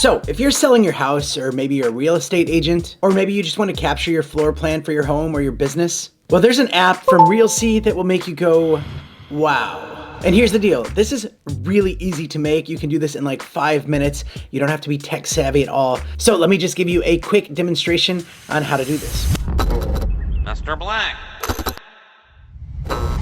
So if you're selling your house, or maybe you're a real estate agent, or maybe you just want to capture your floor plan for your home or your business, well, there's an app from Realsee that will make you go, wow. And here's the deal. This is really easy to make. You can do this in like 5 minutes. You don't have to be tech savvy at all. So let me just give you a quick demonstration on how to do this. Mr. Black.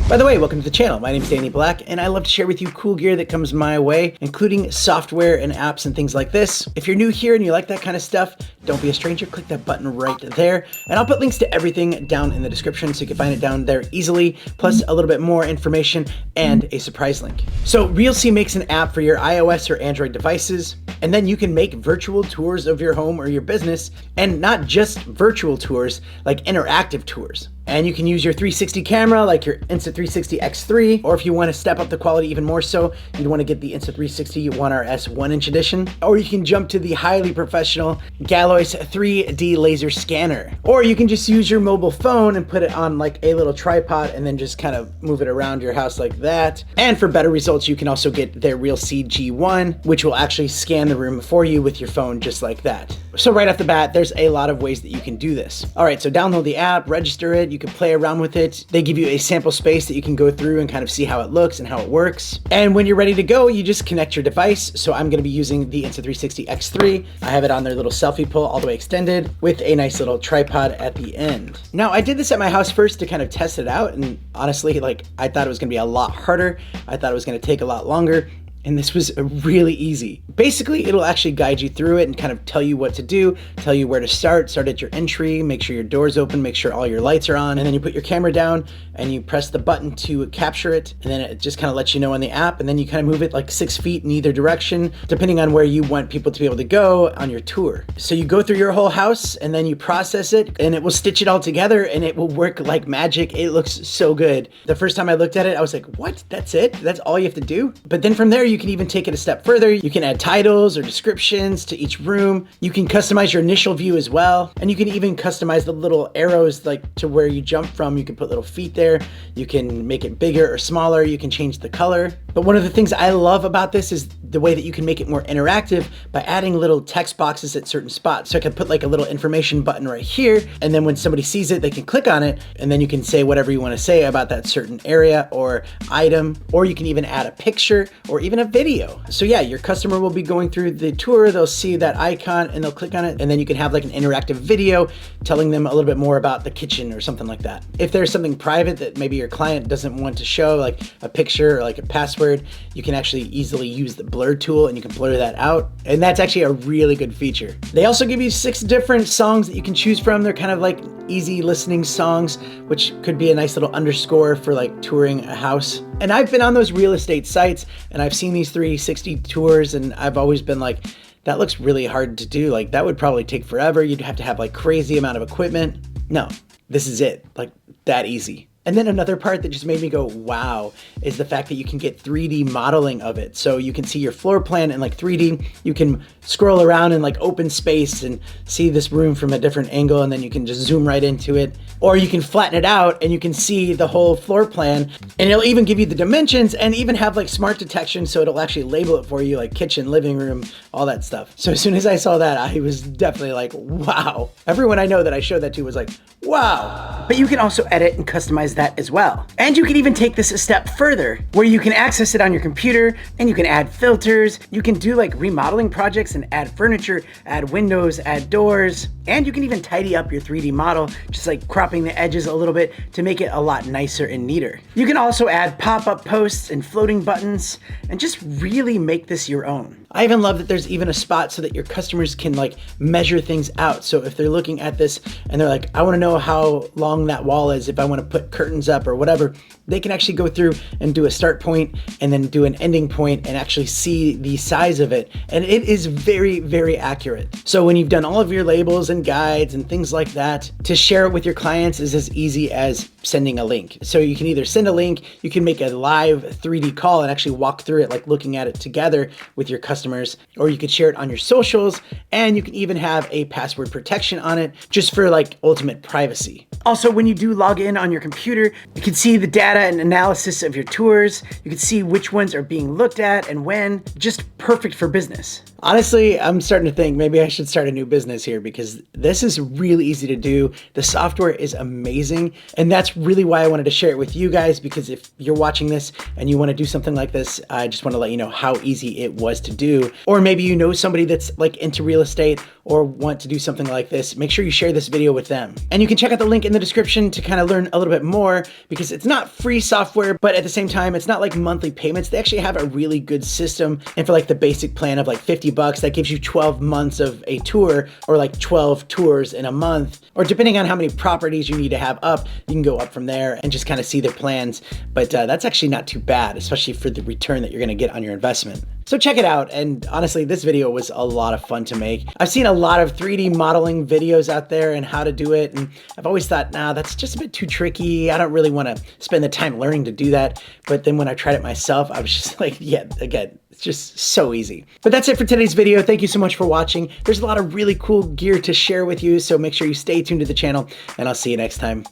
By the way, welcome to the channel. My name is Danny Black, and I love to share with you cool gear that comes my way, including software and apps and things like this. If you're new here and you like that kind of stuff, don't be a stranger. Click that button right there. And I'll put links to everything down in the description so you can find it down there easily, plus a little bit more information and a surprise link. So Realsee makes an app for your iOS or Android devices, and then you can make virtual tours of your home or your business, and not just virtual tours, like interactive tours. And you can use your 360 camera, like your Insta360 X3, or if you want to step up the quality even more so, you'd want to get the Insta360 One RS 1-inch edition. Or you can jump to the highly professional Galois 3D laser scanner. Or you can just use your mobile phone and put it on like a little tripod and then just kind of move it around your house like that. And for better results, you can also get their Realsee G1, which will actually scan the room for you with your phone just like that. So right off the bat, there's a lot of ways that you can do this. All right, so download the app, register it, you can play around with it. They give you a sample space that you can go through and kind of see how it looks and how it works. And when you're ready to go, you just connect your device. So I'm gonna be using the Insta360 X3. I have it on their little selfie pole all the way extended with a nice little tripod at the end. Now I did this at my house first to kind of test it out. And honestly, like I thought it was gonna be a lot harder. I thought it was gonna take a lot longer. And this was really easy. Basically, it'll actually guide you through it and kind of tell you what to do, tell you where to start at your entry, make sure your door's open, make sure all your lights are on, and then you put your camera down and you press the button to capture it, and then it just kind of lets you know on the app, and then you kind of move it like 6 feet in either direction, depending on where you want people to be able to go on your tour. So you go through your whole house and then you process it, and it will stitch it all together, and it will work like magic. It looks so good. The first time I looked at it, I was like, what? That's it? That's all you have to do? But then from there, you can even take it a step further. You can add titles or descriptions to each room. You can customize your initial view as well. And you can even customize the little arrows like to where you jump from. You can put little feet there. You can make it bigger or smaller. You can change the color. But one of the things I love about this is the way that you can make it more interactive by adding little text boxes at certain spots. So I can put like a little information button right here. And then when somebody sees it, they can click on it. And then you can say whatever you want to say about that certain area or item. Or you can even add a picture or even a video. So yeah, your customer will be going through the tour, they'll see that icon and they'll click on it, and then you can have like an interactive video telling them a little bit more about the kitchen or something like that. If there's something private that maybe your client doesn't want to show, like a picture or like a password, you can actually easily use the blur tool and you can blur that out. And that's actually a really good feature. They also give you 6 different songs that you can choose from. They're kind of like easy listening songs, which could be a nice little underscore for like touring a house. And I've been on those real estate sites and I've seen these 360 tours, and I've always been like, that looks really hard to do. Like that would probably take forever. You'd have to have like crazy amount of equipment. No, this is it, like that easy. And then another part that just made me go, wow, is the fact that you can get 3D modeling of it. So you can see your floor plan in like 3D. You can scroll around in like open space and see this room from a different angle, and then you can just zoom right into it. Or you can flatten it out and you can see the whole floor plan, and it'll even give you the dimensions and even have like smart detection. So it'll actually label it for you, like kitchen, living room, all that stuff. So as soon as I saw that, I was definitely like, wow. Everyone I know that I showed that to was like, wow. But you can also edit and customize that as well. And you can even take this a step further where you can access it on your computer and you can add filters. You can do like remodeling projects and add furniture, add windows, add doors, and you can even tidy up your 3D model, just like cropping the edges a little bit to make it a lot nicer and neater. You can also add pop-up posts and floating buttons and just really make this your own. I even love that there's even a spot so that your customers can like measure things out. So if they're looking at this and they're like, I want to know how long that wall is, if I want to put curtains up or whatever, they can actually go through and do a start point and then do an ending point and actually see the size of it. And it is very, very accurate. So when you've done all of your labels and guides and things like that, to share it with your clients is as easy as sending a link. So you can either send a link, you can make a live 3D call and actually walk through it, like looking at it together with your customer customers, or you could share it on your socials, and you can even have a password protection on it just for like ultimate privacy. Also, when you do log in on your computer, you can see the data and analysis of your tours. You can see which ones are being looked at and when. Just perfect for business. Honestly, I'm starting to think maybe I should start a new business here because this is really easy to do. The software is amazing. And that's really why I wanted to share it with you guys, because if you're watching this and you want to do something like this, I just want to let you know how easy it was to do. Or maybe you know somebody that's like into real estate or want to do something like this. Make sure you share this video with them. And you can check out the link in the description to kind of learn a little bit more, because it's not free software, but at the same time, it's not like monthly payments. They actually have a really good system. And for like the basic plan of like $50, that gives you 12 months of a tour, or like 12 tours in a month, or depending on how many properties you need to have up, you can go up from there and just kind of see their plans. But that's actually not too bad, especially for the return that you're going to get on your investment. So check it out. And honestly, this video was a lot of fun to make. I've seen a lot of 3D modeling videos out there and how to do it. And I've always thought, nah, that's just a bit too tricky. I don't really want to spend the time learning to do that. But then when I tried it myself, I was just like, yeah, again, it's just so easy. But that's it for today's video. Thank you so much for watching. There's a lot of really cool gear to share with you, so make sure you stay tuned to the channel, and I'll see you next time.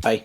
Bye.